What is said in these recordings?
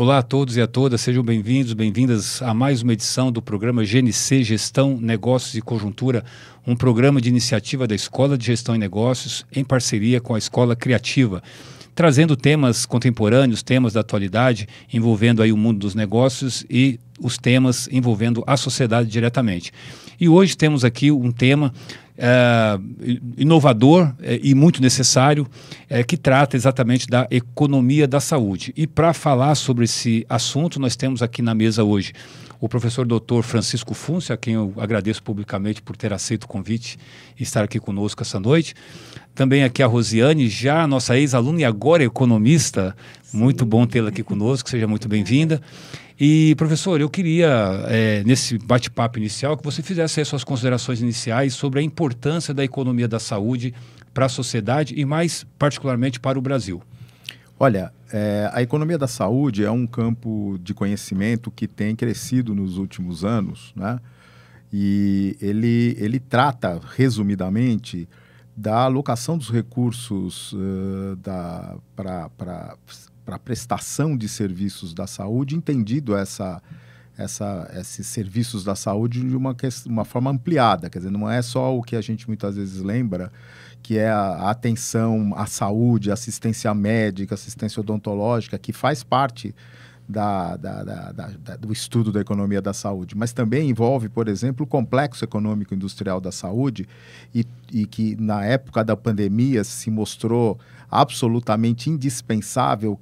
Olá a todos e a todas, sejam bem-vindos, bem-vindas a mais uma edição do programa GNC Gestão, Negócios e Conjuntura, um programa de iniciativa da Escola de Gestão e Negócios em parceria com a Escola Criativa, trazendo temas contemporâneos, temas da atualidade, envolvendo aí o mundo dos negócios e os temas envolvendo a sociedade diretamente. E hoje temos aqui um tema inovador e muito necessário, que trata exatamente da economia da saúde. E para falar sobre esse assunto, nós temos aqui na mesa hoje o professor Dr. Francisco Fúncia, a quem eu agradeço publicamente por ter aceito o convite e estar aqui conosco essa noite. Também aqui a Rosiane, já nossa ex-aluna e agora economista. Sim. Muito bom tê-la aqui conosco, seja muito bem-vinda. E, professor, eu queria, nesse bate-papo inicial, que você fizesse as suas considerações iniciais sobre a importância da economia da saúde para a sociedade e, mais particularmente, para o Brasil. Olha, a economia da saúde é um campo de conhecimento que tem crescido nos últimos anos, né? E ele trata, resumidamente, da alocação dos recursos para a prestação de serviços da saúde, entendido esses serviços da saúde de uma forma ampliada. Quer dizer, não é só o que a gente muitas vezes lembra, que é a atenção à saúde, assistência médica, assistência odontológica, que faz parte do estudo da economia da saúde, mas também envolve, por exemplo, o complexo econômico industrial da saúde e que na época da pandemia se mostrou absolutamente indispensável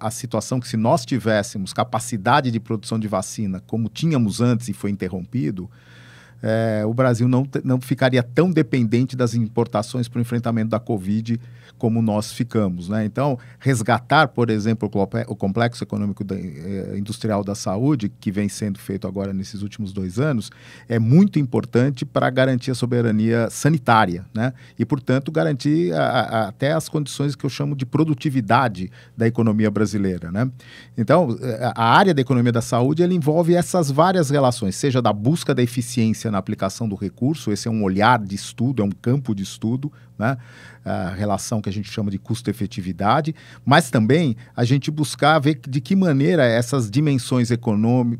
a situação que, se nós tivéssemos capacidade de produção de vacina como tínhamos antes e foi interrompido, o Brasil não ficaria tão dependente das importações para o enfrentamento da Covid como nós ficamos, né? Então, resgatar, por exemplo, o complexo econômico industrial da saúde, que vem sendo feito agora nesses últimos 2 anos, é muito importante para garantir a soberania sanitária, né? E, portanto, garantir até as condições que eu chamo de produtividade da economia brasileira, né? Então, a área da economia da saúde, ela envolve essas várias relações, seja da busca da eficiência na aplicação do recurso, esse é um olhar de estudo, é um campo de estudo, né? A relação que a gente chama de custo-efetividade, mas também a gente buscar ver de que maneira essas dimensões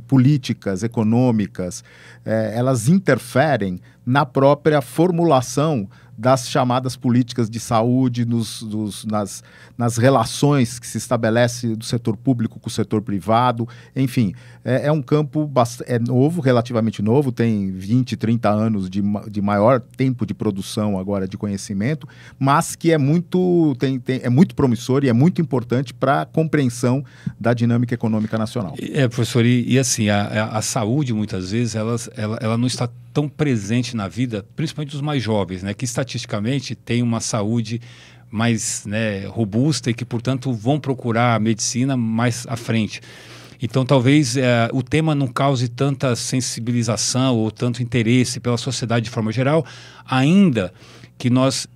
políticas, econômicas, elas interferem na própria formulação das chamadas políticas de saúde, nas relações que se estabelece do setor público com o setor privado. Enfim, é um campo novo, relativamente novo, tem 20, 30 anos de maior tempo de produção agora de conhecimento, mas que é muito promissor e é muito importante para a compreensão da dinâmica econômica nacional. Professor, e assim, a saúde, muitas vezes, ela não está tão presente na vida, principalmente dos mais jovens, né, que estatisticamente têm uma saúde mais, né, robusta e que, portanto, vão procurar a medicina mais à frente. Então, talvez o tema não cause tanta sensibilização ou tanto interesse pela sociedade de forma geral, ainda que nós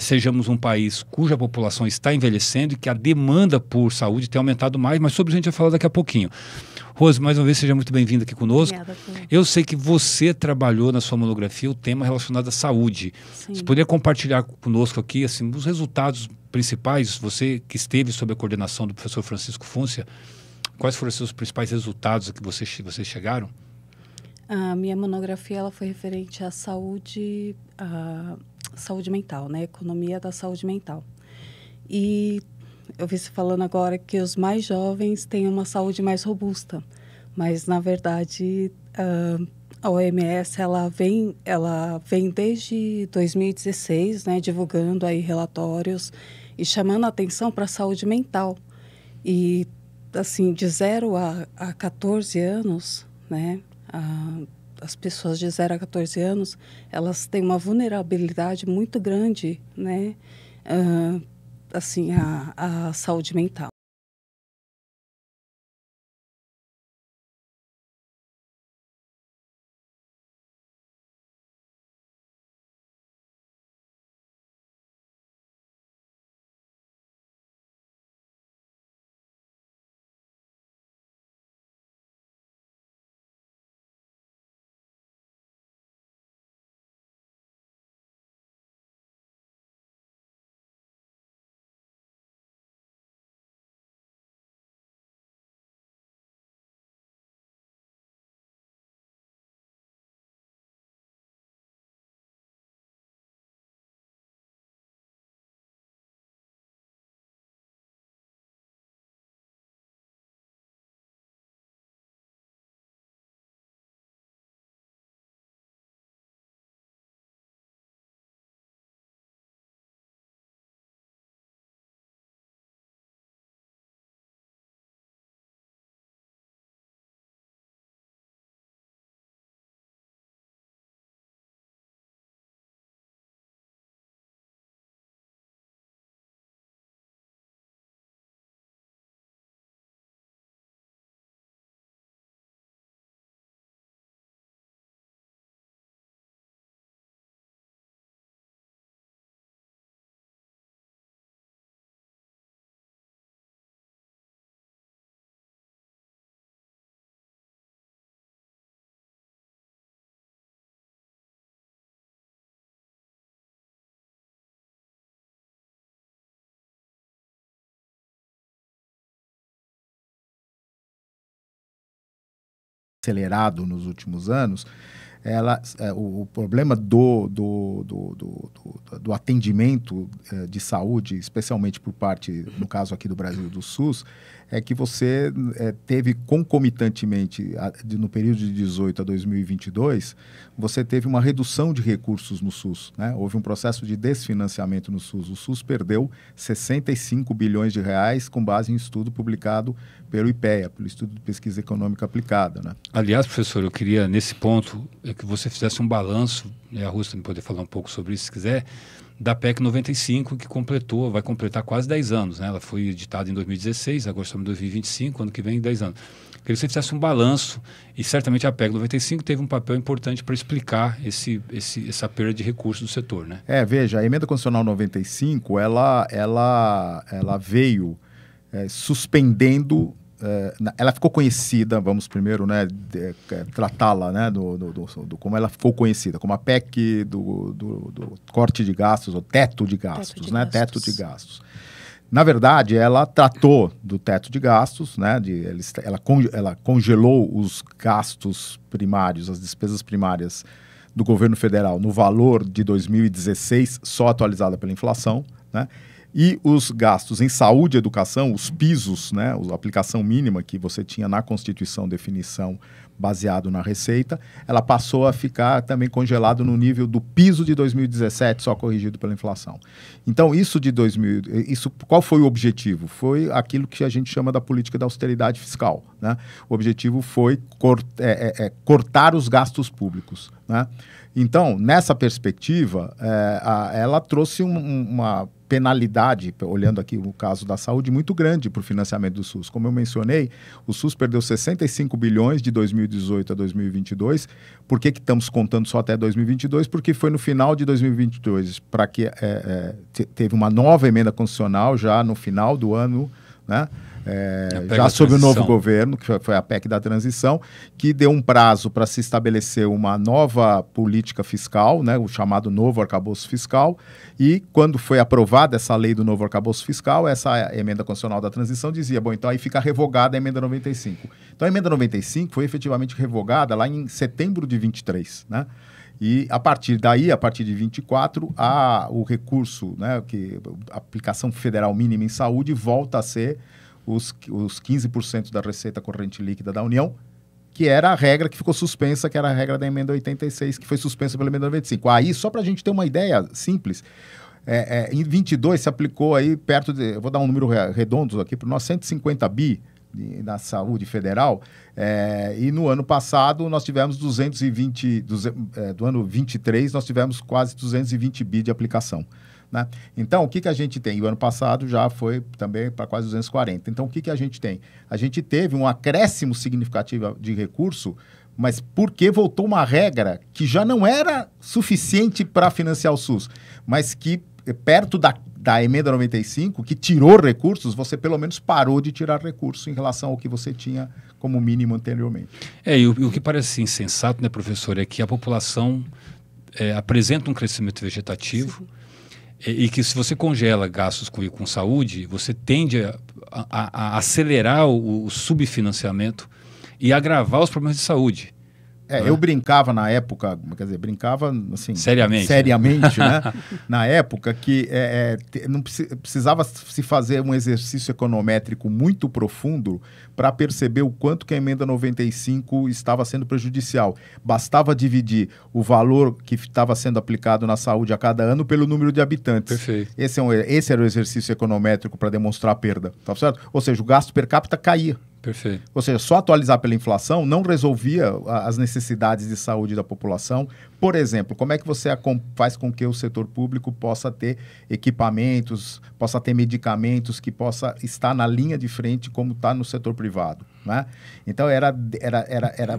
sejamos um país cuja população está envelhecendo e que a demanda por saúde tem aumentado mais, mas sobre isso a gente vai falar daqui a pouquinho. Rose, mais uma vez, seja muito bem-vinda aqui conosco. Obrigada. Eu sei que você trabalhou na sua monografia o tema relacionado à saúde. Sim. Você poderia compartilhar conosco aqui assim, os resultados principais, você que esteve sob a coordenação do professor Francisco Fúncia, quais foram os seus principais resultados a que vocês chegaram? A minha monografia ela foi referente à saúde mental, né? Economia da saúde mental. E eu vi você falando agora que os mais jovens têm uma saúde mais robusta, mas na verdade a OMS ela vem desde 2016, né, divulgando aí relatórios e chamando a atenção para a saúde mental. E assim, de 0 a 14 anos, né, as pessoas de 0 a 14 anos, elas têm uma vulnerabilidade muito grande, né, assim, a saúde mental. acelerado nos últimos anos, o problema do atendimento de saúde, especialmente por parte, no caso aqui do Brasil, do SUS, é que você teve concomitantemente, no período de 2018 a 2022, você teve uma redução de recursos no SUS, né? Houve um processo de desfinanciamento no SUS. O SUS perdeu 65 bilhões de reais com base em estudo publicado pelo IPEA, pelo Estudo de Pesquisa Econômica Aplicada, né? Aliás, professor, eu queria, nesse ponto, que você fizesse um balanço, a Rússia também poder falar um pouco sobre isso, se quiser, da PEC 95, que vai completar quase 10 anos, né? Ela foi editada em 2016, agora estamos em 2025, ano que vem 10 anos. Queria que você fizesse um balanço, e certamente a PEC 95 teve um papel importante para explicar essa perda de recursos do setor, né? Veja, a Emenda Constitucional 95, ela veio suspendendo. Ela ficou conhecida, vamos primeiro, né, tratá-la, né, como ela ficou conhecida, como a PEC do corte de gastos, ou teto de gastos, teto de gastos. Na verdade, ela tratou do teto de gastos, né, ela congelou os gastos primários, as despesas primárias do governo federal no valor de 2016, só atualizada pela inflação, né? E os gastos em saúde e educação, os pisos, né, a aplicação mínima que você tinha na Constituição, definição baseado na receita, ela passou a ficar também congelado no nível do piso de 2017, só corrigido pela inflação. Então, qual foi o objetivo? Foi aquilo que a gente chama da política da austeridade fiscal, né? O objetivo foi cortar os gastos públicos, né? Então, nessa perspectiva, ela trouxe uma penalidade, olhando aqui o caso da saúde, muito grande para o financiamento do SUS. Como eu mencionei, o SUS perdeu 65 bilhões de 2018 a 2022. Por que estamos contando só até 2022? Porque foi no final de 2022, para que teve uma nova emenda constitucional já no final do ano, né? Já sob o novo governo, que foi a PEC da transição, que deu um prazo para se estabelecer uma nova política fiscal, né, o chamado novo arcabouço fiscal, e quando foi aprovada essa lei do novo arcabouço fiscal, essa emenda constitucional da transição dizia, bom, então aí fica revogada a emenda 95. Então a emenda 95 foi efetivamente revogada lá em setembro de 23, né? E a partir daí, a partir de 24, o recurso, né, a aplicação federal mínima em saúde volta a ser os 15% da receita corrente líquida da União, que era a regra que ficou suspensa, que era a regra da emenda 86, que foi suspensa pela emenda 95. Aí, só para a gente ter uma ideia simples, em 22 se aplicou aí perto de, eu vou dar um número redondo aqui para nós, 150 bi na saúde federal, e no ano passado nós tivemos 220, do ano 23 nós tivemos quase 220 bi de aplicação, né? Então, o que a gente tem? E o ano passado já foi também para quase 240. Então, o que a gente tem? A gente teve um acréscimo significativo de recurso, mas porque voltou uma regra que já não era suficiente para financiar o SUS, mas que perto da emenda 95, que tirou recursos, você pelo menos parou de tirar recursos em relação ao que você tinha como mínimo anteriormente. E o que parece insensato, né, professor, é que a população apresenta um crescimento vegetativo. Sim. E que se você congela gastos com saúde, você tende a acelerar o subfinanciamento e agravar os problemas de saúde. Eu brincava na época, quer dizer, brincava assim... Seriamente, né? Na época que não precisava se fazer um exercício econométrico muito profundo para perceber o quanto que a emenda 95 estava sendo prejudicial. Bastava dividir o valor que estava sendo aplicado na saúde a cada ano pelo número de habitantes. Perfeito. Esse era o exercício econométrico para demonstrar a perda, tá certo? Ou seja, o gasto per capita caía. Perfeito. Ou seja, só atualizar pela inflação não resolvia as necessidades de saúde da população. Por exemplo, como é que você faz com que o setor público possa ter equipamentos, possa ter medicamentos, que possa estar na linha de frente como está no setor privado, né? Então, era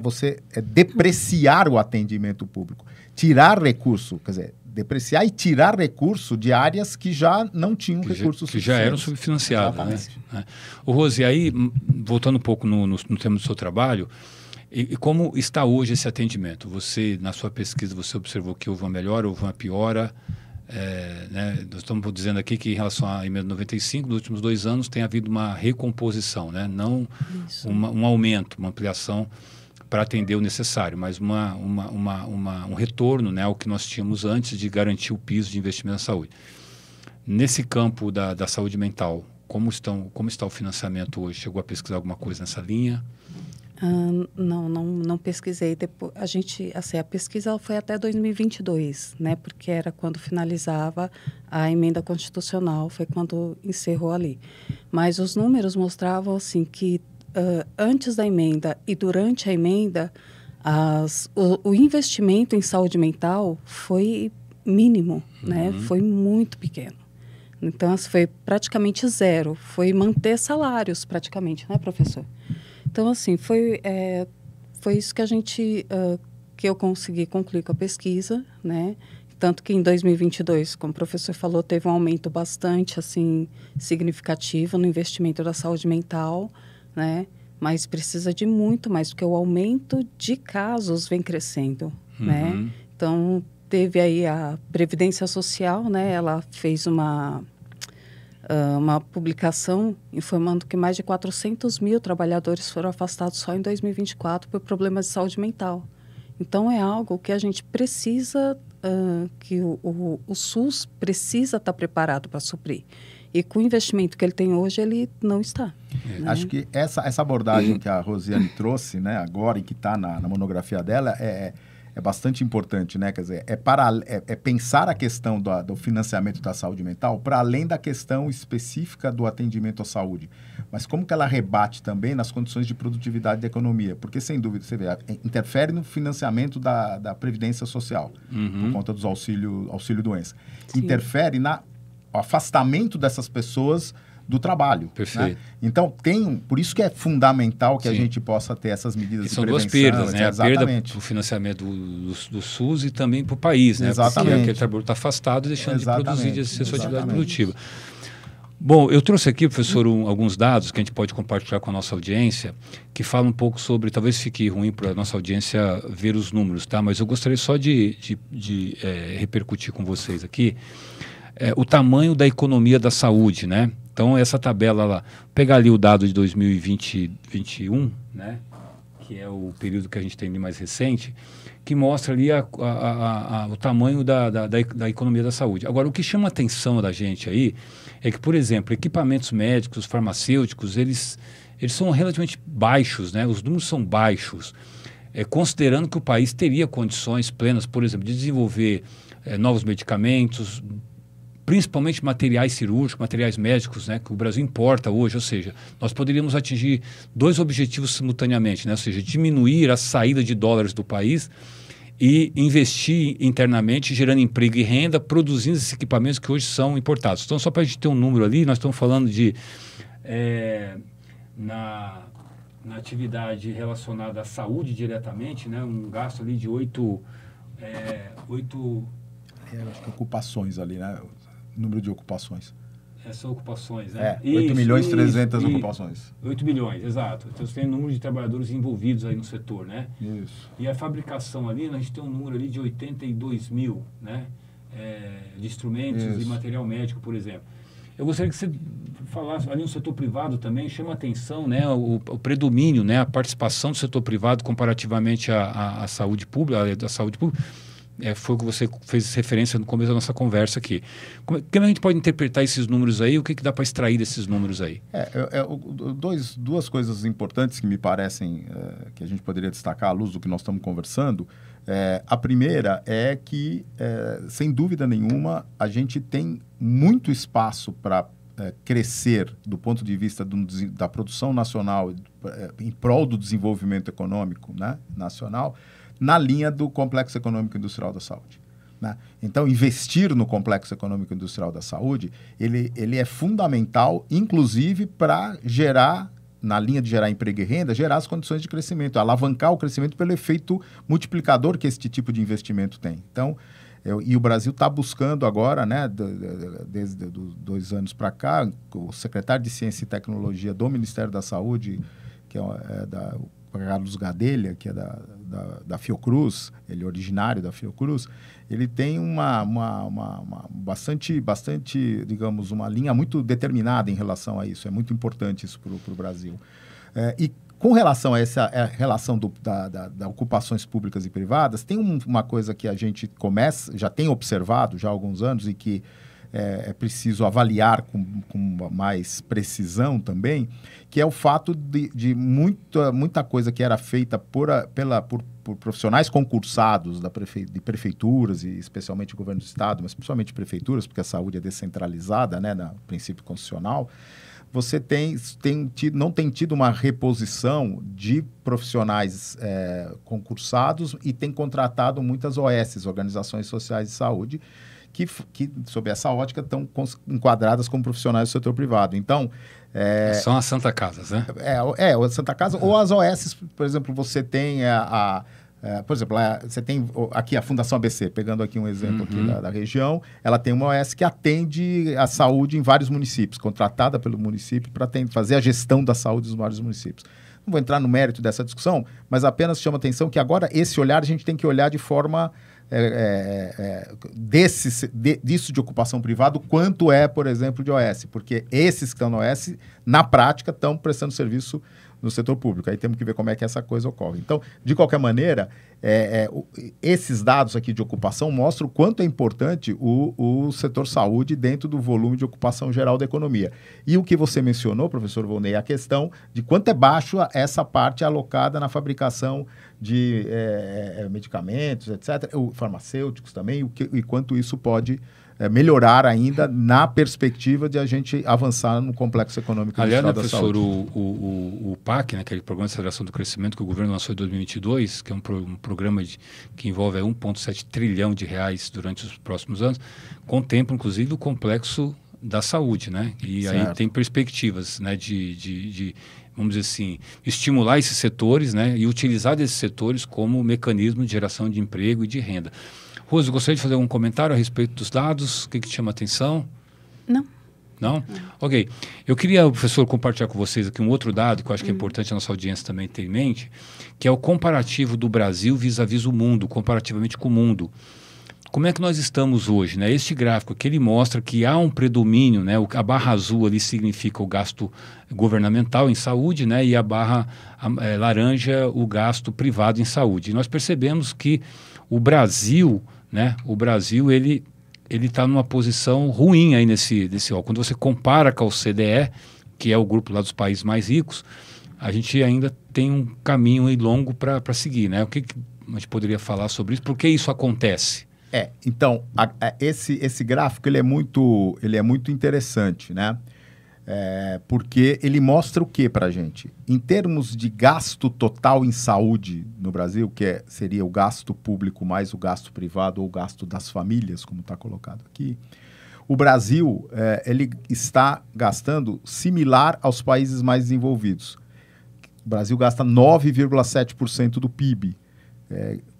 você depreciar o atendimento público, tirar recurso, quer dizer, depreciar e tirar recurso de áreas que já não tinham recursos que já eram subfinanciadas, né? O Rose, aí, voltando um pouco no tema do seu trabalho, e como está hoje esse atendimento? Você, na sua pesquisa, você observou que houve uma melhora, houve uma piora, né? Nós estamos dizendo aqui que em relação à emenda 95, nos últimos 2 anos tem havido uma recomposição, né? Não um aumento, uma ampliação para atender o necessário, mas um retorno, né, ao que nós tínhamos antes de garantir o piso de investimento na saúde. Nesse campo da saúde mental, como está o financiamento hoje? Chegou a pesquisar alguma coisa nessa linha? Não pesquisei. Depois, a pesquisa ela foi até 2022, né? Porque era quando finalizava a emenda constitucional, foi quando encerrou ali. Mas os números mostravam assim que antes da emenda e durante a emenda, o investimento em saúde mental foi mínimo, né? Foi muito pequeno. Então, foi praticamente zero. Foi manter salários, praticamente, né, professor? Então, assim, foi isso que eu consegui concluir com a pesquisa, né? Tanto que em 2022, como o professor falou, teve um aumento bastante, assim, significativo no investimento da saúde mental, né? Mas precisa de muito mais, porque o aumento de casos vem crescendo, né? Então, teve aí a Previdência Social, né? Ela fez uma publicação informando que mais de 400 mil trabalhadores foram afastados só em 2024 por problemas de saúde mental. Então, é algo que a gente precisa, que o SUS precisa estar preparado para suprir. E com o investimento que ele tem hoje, ele não está. Né? Acho que essa abordagem que a Rosiane trouxe, né, agora e que está na monografia dela é bastante importante, né? Quer dizer, é pensar a questão do financiamento da saúde mental para além da questão específica do atendimento à saúde. Mas como que ela rebate também nas condições de produtividade da economia? Porque, sem dúvida, você vê, interfere no financiamento da Previdência Social, por conta dos auxílio-doença. Interfere no afastamento dessas pessoas do trabalho. Perfeito. Né? Então, por isso que é fundamental que a gente possa ter essas medidas de prevenção. São duas perdas, né? Exatamente. A perda para o financiamento do SUS e também para o país, né? Exatamente. Porque aquele trabalhador está afastado e deixando de produzir, de exercer sua atividade produtiva. Bom, eu trouxe aqui, professor, alguns dados que a gente pode compartilhar com a nossa audiência, que falam um pouco sobre, talvez fique ruim para a nossa audiência ver os números, tá? Mas eu gostaria só de repercutir com vocês aqui o tamanho da economia da saúde, né? Então, essa tabela lá, pegar ali o dado de 2020-21, né? Que é o período que a gente tem ali mais recente, que mostra ali o tamanho da economia da saúde. Agora, o que chama a atenção da gente aí é que, por exemplo, equipamentos médicos, farmacêuticos, eles são relativamente baixos, né? Os números são baixos, considerando que o país teria condições plenas, por exemplo, de desenvolver novos medicamentos, principalmente materiais cirúrgicos, materiais médicos, né, que o Brasil importa hoje, ou seja, nós poderíamos atingir dois objetivos simultaneamente, né, ou seja, diminuir a saída de dólares do país e investir internamente, gerando emprego e renda, produzindo esses equipamentos que hoje são importados. Então, só para a gente ter um número ali, nós estamos falando de, na atividade relacionada à saúde diretamente, né, um gasto ali de 8 acho que ocupações ali, né? Número de ocupações. São ocupações, né? 8 milhões e 300 ocupações. 8 milhões, exato. Então, você tem um número de trabalhadores envolvidos aí no setor, né? Isso. E a fabricação ali, a gente tem um número ali de 82 mil, né? De instrumentos e material médico, por exemplo. Eu gostaria que você falasse ali no setor privado também, chama atenção, né? O predomínio, né? A participação do setor privado comparativamente à saúde pública, da saúde pública. Foi o que você fez referência no começo da nossa conversa aqui. Como a gente pode interpretar esses números aí? O que dá para extrair desses números aí? Duas coisas importantes que me parecem que a gente poderia destacar à luz do que nós estamos conversando. A primeira é que, sem dúvida nenhuma, a gente tem muito espaço para crescer do ponto de vista da produção nacional em prol do desenvolvimento econômico, né, nacional, na linha do Complexo Econômico Industrial da Saúde. Né? Então, investir no Complexo Econômico Industrial da Saúde, ele é fundamental, inclusive, para gerar, na linha de gerar emprego e renda, gerar as condições de crescimento, alavancar o crescimento pelo efeito multiplicador que esse tipo de investimento tem. Então, e o Brasil está buscando agora, né, desde 2 anos para cá, o secretário de Ciência e Tecnologia do Ministério da Saúde, que o Carlos Gadelha, que é da Fiocruz, ele é originário da Fiocruz, ele tem bastante, digamos, uma linha muito determinada em relação a isso. É muito importante isso para o Brasil. E com relação a essa relação da ocupações públicas e privadas, tem uma coisa que a gente já tem observado já há alguns anos e que é preciso avaliar com mais precisão também, que é o fato de muita coisa que era feita por profissionais concursados de prefeituras, e especialmente o governo do estado, mas principalmente prefeituras, porque a saúde é descentralizada, né, no princípio constitucional. Você não tem tido uma reposição de profissionais concursados e tem contratado muitas OS, Organizações Sociais de Saúde, que sob essa ótica, estão enquadradas como profissionais do setor privado. Então... são as Santa Casas, né? A Santa Casa ou as OS, por exemplo, você tem por exemplo, você tem aqui a Fundação ABC, pegando aqui um exemplo aqui da região, ela tem uma OS que atende a saúde em vários municípios, contratada pelo município para fazer a gestão da saúde dos vários municípios. Não vou entrar no mérito dessa discussão, mas apenas chama atenção que agora esse olhar a gente tem que olhar de forma... disso de ocupação privada, quanto por exemplo, de OS, porque esses que estão no OS, na prática, estão prestando serviço no setor público. Aí temos que ver como é que essa coisa ocorre. Então, de qualquer maneira, esses dados aqui de ocupação mostram o quanto é importante o setor saúde dentro do volume de ocupação geral da economia. E o que você mencionou, professor Volney, a questão de quanto é baixo essa parte alocada na fabricação de medicamentos, etc., farmacêuticos também, e quanto isso pode melhorar ainda na perspectiva de a gente avançar no complexo econômico industrial da professor, saúde. O PAC, né, aquele Programa de Aceleração do Crescimento que o governo lançou em 2022, que é um programa que envolve 1,7 trilhão de reais durante os próximos anos, contempla, inclusive, o complexo da saúde, né? E certo. Aí tem perspectivas, né, de vamos dizer assim, estimular esses setores, né, e utilizar esses setores como mecanismo de geração de emprego e de renda. Rose, gostaria de fazer um comentário a respeito dos dados? O que te chama a atenção? Não. Não? Ok. Eu queria, professor, compartilhar com vocês aqui um outro dado que eu acho que é importante a nossa audiência também ter em mente, que é o comparativo do Brasil vis-à-vis o mundo, comparativamente com o mundo. Como é que nós estamos hoje, né? Este gráfico aqui, ele mostra que há um predomínio, né? A barra azul ali significa o gasto governamental em saúde, né? E a barra laranja, o gasto privado em saúde. E nós percebemos que o Brasil, né? O Brasil, ele está numa posição ruim aí nesse quando você compara com a OCDE, que é o grupo lá dos países mais ricos, a gente ainda tem um caminho aí longo para seguir, né? O que a gente poderia falar sobre isso? Por que isso acontece? Então, esse gráfico ele é muito interessante, né? Porque ele mostra o que para a gente? Em termos de gasto total em saúde no Brasil, que seria o gasto público mais o gasto privado ou o gasto das famílias, como está colocado aqui, o Brasil ele está gastando similar aos países mais desenvolvidos. O Brasil gasta 9,7% do PIB.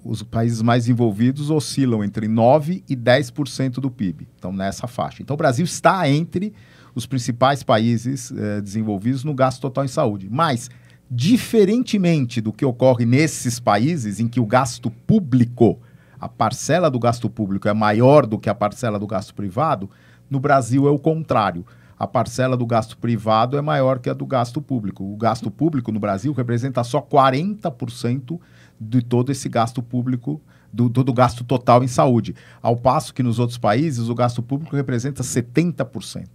Os países mais envolvidos oscilam entre 9% e 10% do PIB. Então, nessa faixa. Então, o Brasil está entre os principais países desenvolvidos no gasto total em saúde. Mas, diferentemente do que ocorre nesses países em que o gasto público, a parcela do gasto público é maior do que a parcela do gasto privado, no Brasil é o contrário. A parcela do gasto privado é maior que a do gasto público. O gasto público no Brasil representa só 40% de todo esse gasto público, do gasto total em saúde. Ao passo que nos outros países o gasto público representa 70%.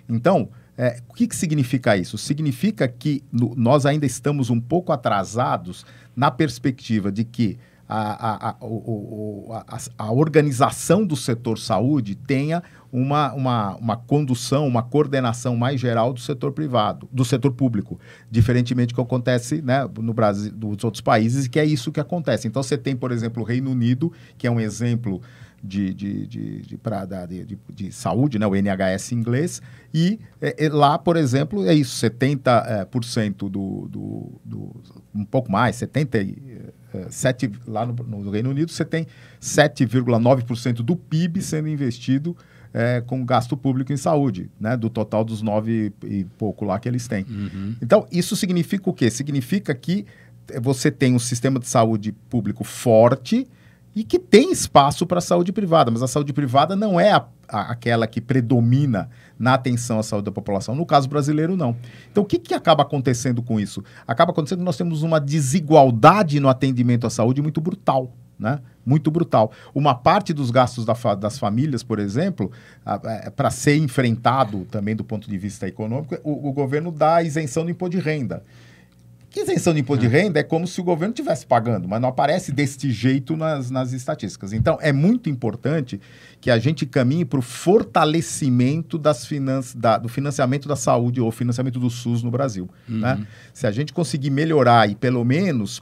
Então, o que significa isso? Significa que nós ainda estamos um pouco atrasados na perspectiva de que a organização do setor saúde tenha uma condução, uma coordenação mais geral do setor privado, do setor público, diferentemente do que acontece, né, no Brasil, nos outros países, que é isso que acontece. Então, você tem, por exemplo, o Reino Unido, que é um exemplo de saúde, né, o NHS inglês, e lá, por exemplo, é isso, 70% um pouco mais, 77%, lá no Reino Unido, você tem 7,9% do PIB sendo investido com gasto público em saúde, né, do total dos 9 e pouco lá que eles têm. Uhum. Então, isso significa o quê? Significa que você tem um sistema de saúde público forte, e que tem espaço para a saúde privada, mas a saúde privada não é aquela que predomina na atenção à saúde da população. No caso brasileiro, não. Então, o que acaba acontecendo com isso? Acaba acontecendo que nós temos uma desigualdade no atendimento à saúde muito brutal, né? Muito brutal. Uma parte dos gastos das famílias, por exemplo, para ser enfrentado também do ponto de vista econômico, o governo dá isenção do imposto de renda. Que isenção de imposto de renda é como se o governo estivesse pagando, mas não aparece deste jeito nas estatísticas. Então, é muito importante que a gente caminhe para o fortalecimento do financiamento da saúde ou financiamento do SUS no Brasil. Né? Se a gente conseguir melhorar e, pelo menos,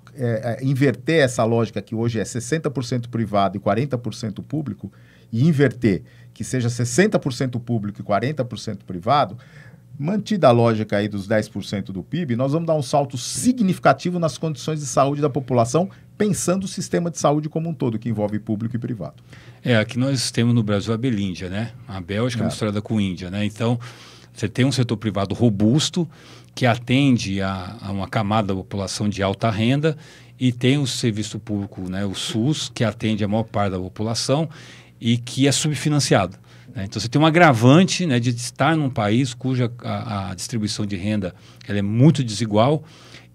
inverter essa lógica que hoje é 60% privado e 40% público, e inverter que seja 60% público e 40% privado, mantida a lógica aí dos 10% do PIB, nós vamos dar um salto significativo nas condições de saúde da população, pensando o sistema de saúde como um todo, que envolve público e privado. Aqui nós temos no Brasil a Belíndia, né? A Bélgica misturada com a Índia, né? Então, você tem um setor privado robusto, que atende a uma camada da população de alta renda, e tem o serviço público, né? O SUS, que atende a maior parte da população e que é subfinanciado. Então, você tem um agravante, né, de estar num país cuja a distribuição de renda ela é muito desigual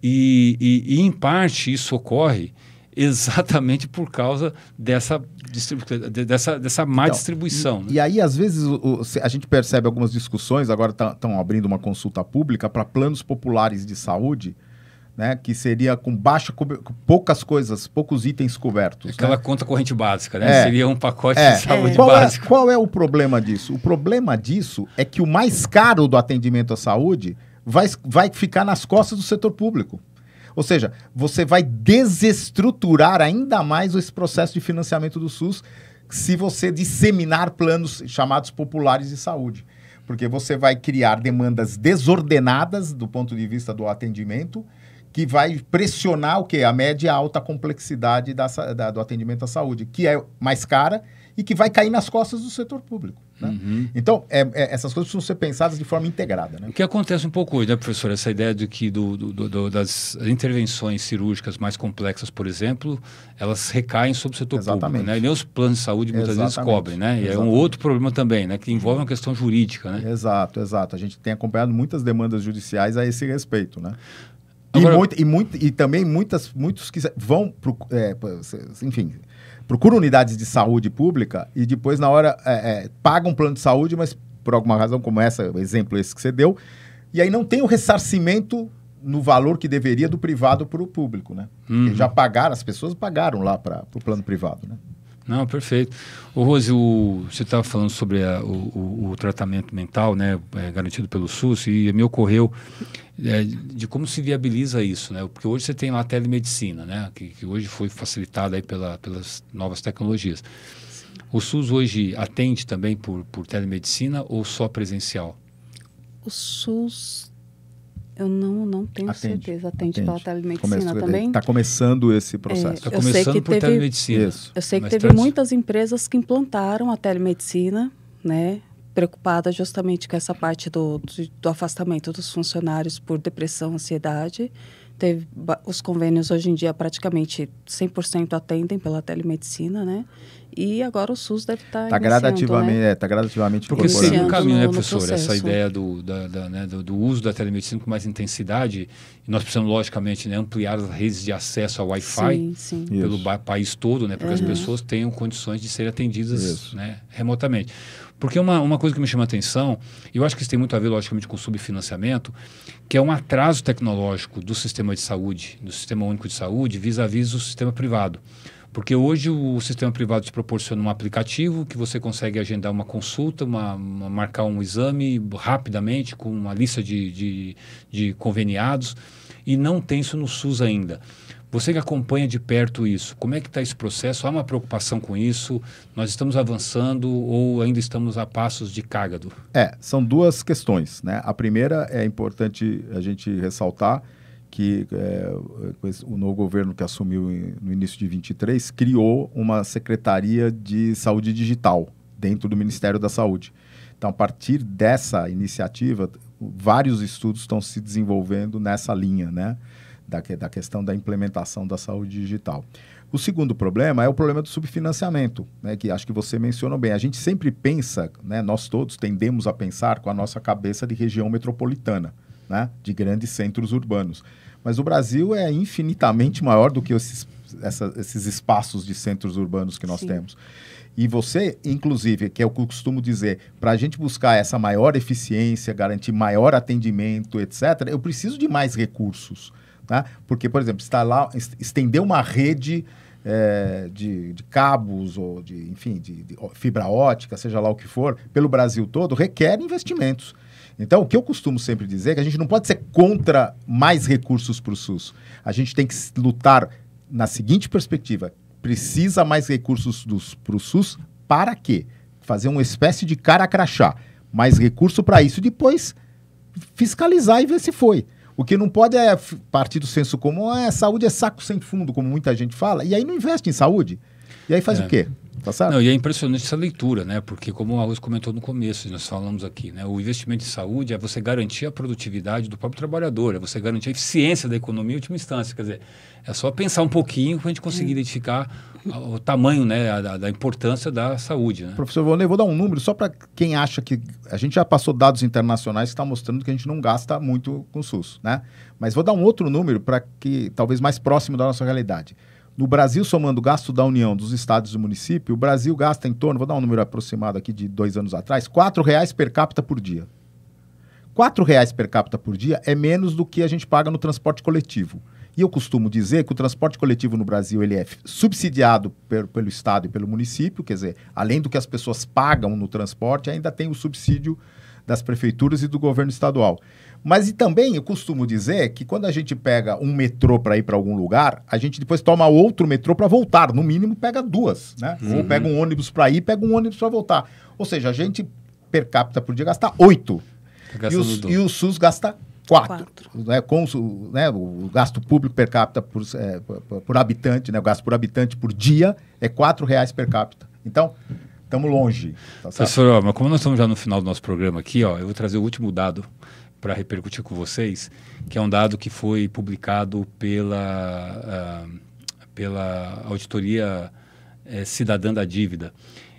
e, em parte, isso ocorre exatamente por causa dessa má distribuição. Né? E aí, às vezes, a gente percebe algumas discussões, agora estão abrindo uma consulta pública para planos populares de saúde, né, que seria com poucas coisas, poucos itens cobertos. Aquela conta corrente básica, né? Seria um pacote de saúde básico. Qual é o problema disso? O problema disso é que o mais caro do atendimento à saúde vai ficar nas costas do setor público. Ou seja, você vai desestruturar ainda mais esse processo de financiamento do SUS se você disseminar planos chamados populares de saúde. Porque você vai criar demandas desordenadas do ponto de vista do atendimento, que vai pressionar o quê? A média e a alta complexidade do atendimento à saúde, que é mais cara e que vai cair nas costas do setor público. Né? Então, essas coisas precisam ser pensadas de forma integrada. Né? O que acontece um pouco hoje, né, professor? Essa ideia de que das intervenções cirúrgicas mais complexas, por exemplo, elas recaem sobre o setor público. Né? E nem os planos de saúde muitas vezes cobrem. Né? E é um outro problema também, né, que envolve uma questão jurídica. Né? Exato. A gente tem acompanhado muitas demandas judiciais a esse respeito. Né? Agora, e também muitos que vão, procuram unidades de saúde pública e depois, na hora, pagam um plano de saúde, mas por alguma razão, como o exemplo esse que você deu, e aí não tem o ressarcimento no valor que deveria do privado para o público. Né? Porque já pagaram, as pessoas pagaram lá para o plano privado. Né? Não, perfeito. Rose, você estava falando sobre o tratamento mental, né, garantido pelo SUS, e me ocorreu de como se viabiliza isso, né? Porque hoje você tem lá a telemedicina, né, que hoje foi facilitada aí pelas novas tecnologias. O SUS hoje atende também por telemedicina ou só presencial? O SUS... Eu não tenho certeza. Atende pela telemedicina também? Está começando esse processo. Está começando por telemedicina. Isso. Eu sei que teve muitas empresas que implantaram a telemedicina, né? Preocupada justamente com essa parte do afastamento dos funcionários por depressão, ansiedade. Os convênios hoje em dia praticamente 100% atendem pela telemedicina, né? E agora o SUS deve estar gradativamente, né? Está gradativamente porque seria um caminho, né, professor? Processo. Essa ideia do uso da telemedicina com mais intensidade. E nós precisamos, logicamente, né, ampliar as redes de acesso ao Wi-Fi pelo país todo, né, para que as pessoas tenham condições de serem atendidas, né, remotamente. Porque uma coisa que me chama a atenção, e eu acho que isso tem muito a ver, logicamente, com o subfinanciamento, que é um atraso tecnológico do sistema de saúde, do Sistema Único de Saúde, vis-à-vis o sistema privado. Porque hoje o sistema privado te proporciona um aplicativo que você consegue agendar uma consulta, marcar um exame rapidamente com uma lista de conveniados, e não tem isso no SUS ainda. Você que acompanha de perto isso, como é que está esse processo? Há uma preocupação com isso? Nós estamos avançando ou ainda estamos a passos de cágado? São duas questões, né? A primeira é importante a gente ressaltar que o novo governo que assumiu no início de 23 criou uma Secretaria de Saúde Digital dentro do Ministério da Saúde. Então, a partir dessa iniciativa, vários estudos estão se desenvolvendo nessa linha, né? Da questão da implementação da saúde digital. O segundo problema é o problema do subfinanciamento, né, que acho que você mencionou bem. A gente sempre pensa, né, nós todos tendemos a pensar com a nossa cabeça de região metropolitana, né, de grandes centros urbanos. Mas o Brasil é infinitamente maior do que esses espaços de centros urbanos que nós temos. E você, inclusive, que eu costumo dizer, para a gente buscar essa maior eficiência, garantir maior atendimento, etc., eu preciso de mais recursos. Tá? Porque, por exemplo, estender uma rede de cabos ou de fibra ótica, seja lá o que for, pelo Brasil todo, requer investimentos. Então, o que eu costumo sempre dizer é que a gente não pode ser contra mais recursos para o SUS. A gente tem que lutar na seguinte perspectiva: precisa mais recursos para o SUS para quê? Fazer uma espécie de cara crachá. Mais recurso para isso e depois fiscalizar e ver se foi. O que não pode é partir do senso comum, saúde é saco sem fundo, como muita gente fala, e aí não investe em saúde. E aí faz o quê? Tá certo? Não, e é impressionante essa leitura, né? Porque como o Arroz comentou no começo, nós falamos aqui, né? O investimento em saúde é você garantir a produtividade do próprio trabalhador, é você garantir a eficiência da economia em última instância. Quer dizer, é só pensar um pouquinho para a gente conseguir identificar o tamanho, né, da importância da saúde. Né? Professor Volney, vou dar um número só para quem acha que... A gente já passou dados internacionais que estão mostrando que a gente não gasta muito com o SUS, né? Mas vou dar um outro número para que talvez mais próximo da nossa realidade. No Brasil, somando o gasto da União, dos estados e do município, o Brasil gasta em torno, vou dar um número aproximado aqui de 2 anos atrás, R$4 per capita por dia. R$4 per capita por dia é menos do que a gente paga no transporte coletivo. E eu costumo dizer que o transporte coletivo no Brasil ele é subsidiado pelo estado e pelo município, quer dizer, além do que as pessoas pagam no transporte, ainda tem o subsídio das prefeituras e do governo estadual. Mas e também eu costumo dizer que quando a gente pega um metrô para ir para algum lugar, a gente depois toma outro metrô para voltar. No mínimo pega 2, né? Ou pega um ônibus para ir, pega um ônibus para voltar. Ou seja, a gente per capita por dia gasta 8. E o SUS gasta 4. Né? Com o gasto público per capita por habitante, né? O gasto por habitante por dia é R$4 per capita. Então, estamos longe. Tá, professor, mas como nós estamos já no final do nosso programa aqui, eu vou trazer o último dado para repercutir com vocês, que é um dado que foi publicado pela Auditoria Cidadã da Dívida.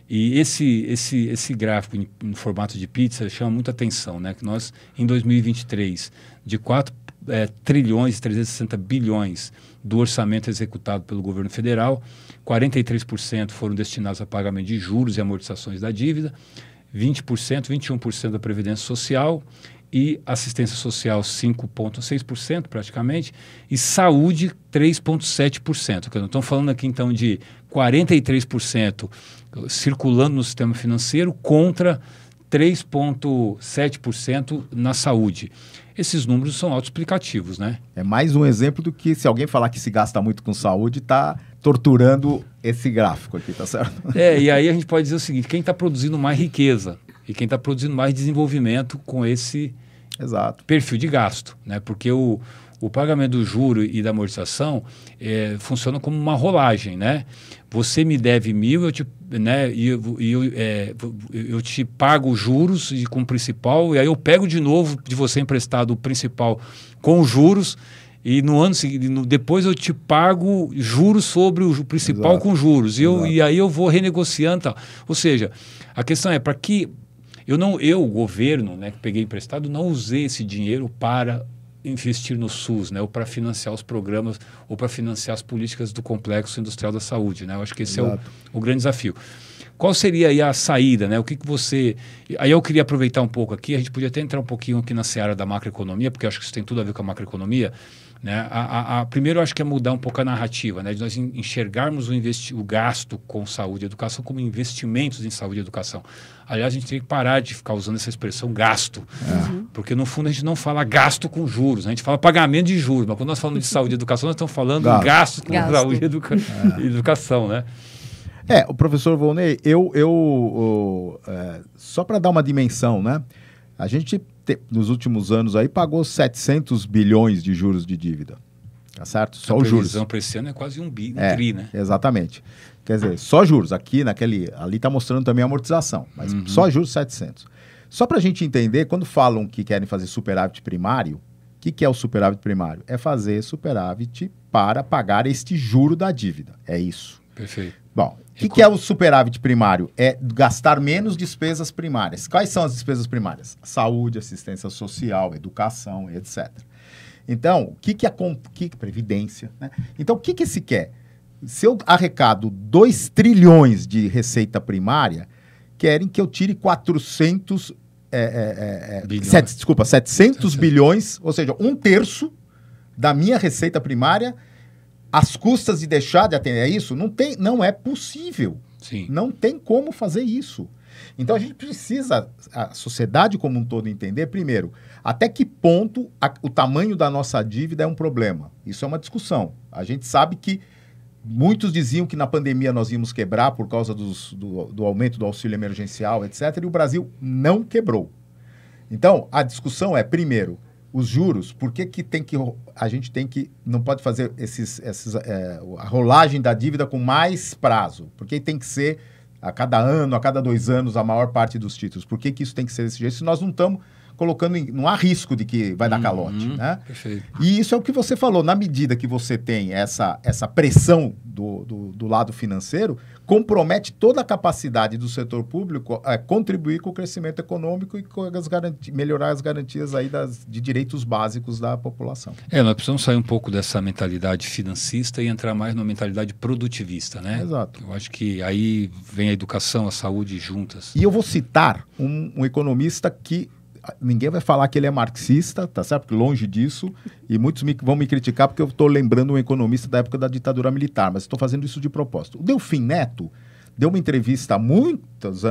E esse gráfico em formato de pizza chama muita atenção, né? Que nós, em 2023, de 4 trilhões e 360 bilhões do orçamento executado pelo governo federal, 43% foram destinados a pagamento de juros e amortizações da dívida, 21% da Previdência Social, e assistência social 5,6% praticamente, e saúde 3,7%. Estamos falando aqui então de 43% circulando no sistema financeiro contra 3,7% na saúde. Esses números são autoexplicativos, né? É mais um exemplo do que se alguém falar que se gasta muito com saúde, está torturando esse gráfico aqui, tá certo? E aí a gente pode dizer o seguinte: quem está produzindo mais riqueza e quem está produzindo mais desenvolvimento com esse perfil de gasto, né? Porque o pagamento do juro e da amortização funciona como uma rolagem, né? Você me deve 1.000, eu te pago os juros com o principal, e aí eu pego de novo de você emprestado o principal com os juros, e no ano seguinte, depois eu te pago juros sobre o principal com juros, e aí eu vou renegociando. Tal. Ou seja, a questão é para que o governo, né, que peguei emprestado, não usei esse dinheiro para investir no SUS, né, ou para financiar os programas, ou para financiar as políticas do complexo industrial da saúde, né? Eu acho que esse é o grande desafio. Qual seria aí a saída, né? O que você... Aí eu queria aproveitar um pouco aqui, a gente podia até entrar um pouquinho aqui na seara da macroeconomia, porque eu acho que isso tem tudo a ver com a macroeconomia, né? Primeiro, eu acho que é mudar um pouco a narrativa, né? De nós enxergarmos o gasto com saúde e educação como investimentos em saúde e educação. Aliás, a gente tem que parar de ficar usando essa expressão gasto, porque no fundo a gente não fala gasto com juros, a gente fala pagamento de juros, mas quando nós falamos de saúde e educação, nós estamos falando gasto com saúde e educação, né? O professor Volney, só para dar uma dimensão, né? A gente, nos últimos anos aí, pagou 700 bilhões de juros de dívida, tá certo? Só os juros. A previsão para esse ano é quase um tri, né? Exatamente. Quer dizer, só juros. Ali está mostrando também a amortização, mas só juros 700. Só para a gente entender, quando falam que querem fazer superávit primário, que é o superávit primário? É fazer superávit para pagar este juro da dívida. É isso. Perfeito. Bom, o que é o superávit primário? É gastar menos despesas primárias. Quais são as despesas primárias? Saúde, assistência social, educação, etc. Então, o que é previdência, né? Então, o que se quer? Se eu arrecado 2 trilhões de receita primária, querem que eu tire 700 bilhões, ou seja, 1/3 da minha receita primária, às custas de deixar de atender a isso. Não é possível. Sim. Não tem como fazer isso. Então, a gente precisa, a sociedade como um todo, entender, primeiro, até que ponto o tamanho da nossa dívida é um problema. Isso é uma discussão. A gente sabe que muitos diziam que na pandemia nós íamos quebrar por causa do aumento do auxílio emergencial, etc., e o Brasil não quebrou. Então, a discussão é, primeiro, os juros, por que a gente não pode fazer a rolagem da dívida com mais prazo? Por que tem que ser a cada ano, a cada 2 anos, a maior parte dos títulos? Por que isso tem que ser desse jeito? Se nós não estamos colocando, não há risco de que vai dar calote, né? Perfeito. E isso é o que você falou, na medida que você tem essa pressão do lado financeiro, compromete toda a capacidade do setor público a contribuir com o crescimento econômico e com melhorar as garantias aí de direitos básicos da população. Nós precisamos sair um pouco dessa mentalidade financista e entrar mais numa mentalidade produtivista, né? Exato. Eu acho que aí vem a educação, a saúde juntas. E eu vou citar um economista que ninguém vai falar que ele é marxista, tá certo? Porque longe disso, e muitos vão me criticar porque eu estou lembrando um economista da época da ditadura militar, mas estou fazendo isso de propósito. O Delfim Neto deu uma entrevista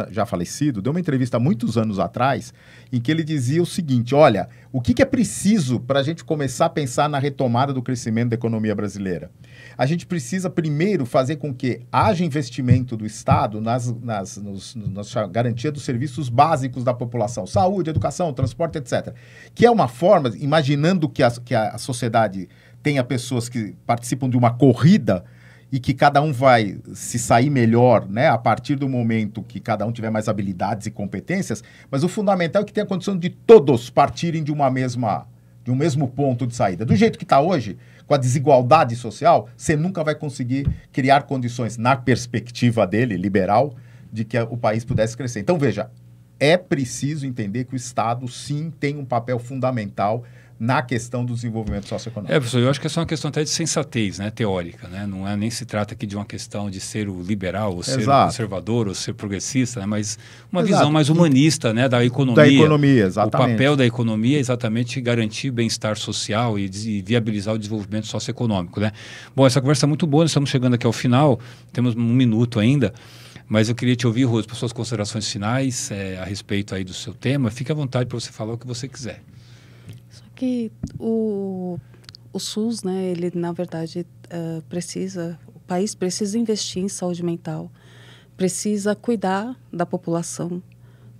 já falecido, deu uma entrevista há muitos anos atrás, em que ele dizia o seguinte: olha, o que é preciso para a gente começar a pensar na retomada do crescimento da economia brasileira? A gente precisa primeiro fazer com que haja investimento do Estado na garantia dos serviços básicos da população, saúde, educação, transporte, etc. Que é uma forma, imaginando que a sociedade tenha pessoas que participam de uma corrida e que cada um vai se sair melhor, né, a partir do momento que cada um tiver mais habilidades e competências, mas o fundamental é que tenha a condição de todos partirem de um mesmo ponto de saída. Do jeito que está hoje, com a desigualdade social, você nunca vai conseguir criar condições, na perspectiva dele, liberal, de que o país pudesse crescer. Então, veja, é preciso entender que o Estado, sim, tem um papel fundamental na questão do desenvolvimento socioeconômico. Professor, eu acho que essa é uma questão até de sensatez, né, teórica, né? Não nem se trata aqui de uma questão de ser o liberal, ou ser o conservador, ou ser progressista, né? Mas uma visão mais humanista, né, da economia. Da economia, exatamente. O papel da economia é exatamente garantir bem-estar social e viabilizar o desenvolvimento socioeconômico, né? Bom, essa conversa é muito boa, nós estamos chegando aqui ao final, temos 1 minuto ainda, mas eu queria te ouvir, Rose, por suas considerações finais a respeito aí do seu tema. Fique à vontade para você falar o que você quiser. Que o SUS, né, ele na verdade o país precisa investir em saúde mental, precisa cuidar da população,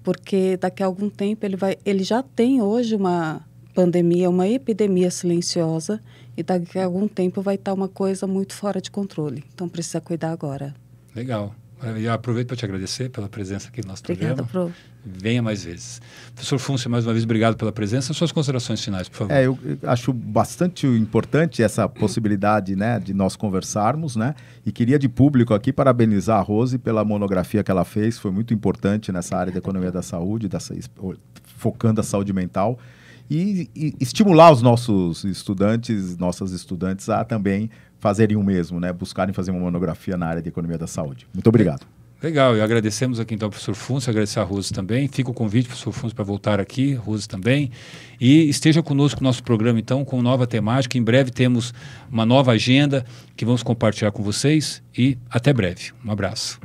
porque daqui a algum tempo ele já tem hoje uma pandemia, uma epidemia silenciosa, e daqui a algum tempo vai estar uma coisa muito fora de controle. Então precisa cuidar agora. Legal. Eu aproveito para te agradecer pela presença aqui no nosso programa. Obrigada, Pro. Venha mais vezes. Professor Fúncio, mais uma vez, obrigado pela presença. Suas considerações finais, por favor. Eu acho bastante importante essa possibilidade, né, de nós conversarmos, né? E queria de público aqui parabenizar a Rose pela monografia que ela fez. Foi muito importante nessa área da economia da saúde, focando a saúde mental. E estimular os nossos estudantes, nossas estudantes a também fazerem o mesmo, né? Buscarem fazer uma monografia na área de economia da saúde. Muito obrigado. Legal, e agradecemos aqui então ao professor Fúncio, agradecer a Rose também. Fica o convite, professor Fúncio, para voltar aqui, Rose também. E esteja conosco no nosso programa então, com nova temática. Em breve temos uma nova agenda que vamos compartilhar com vocês e até breve. Um abraço.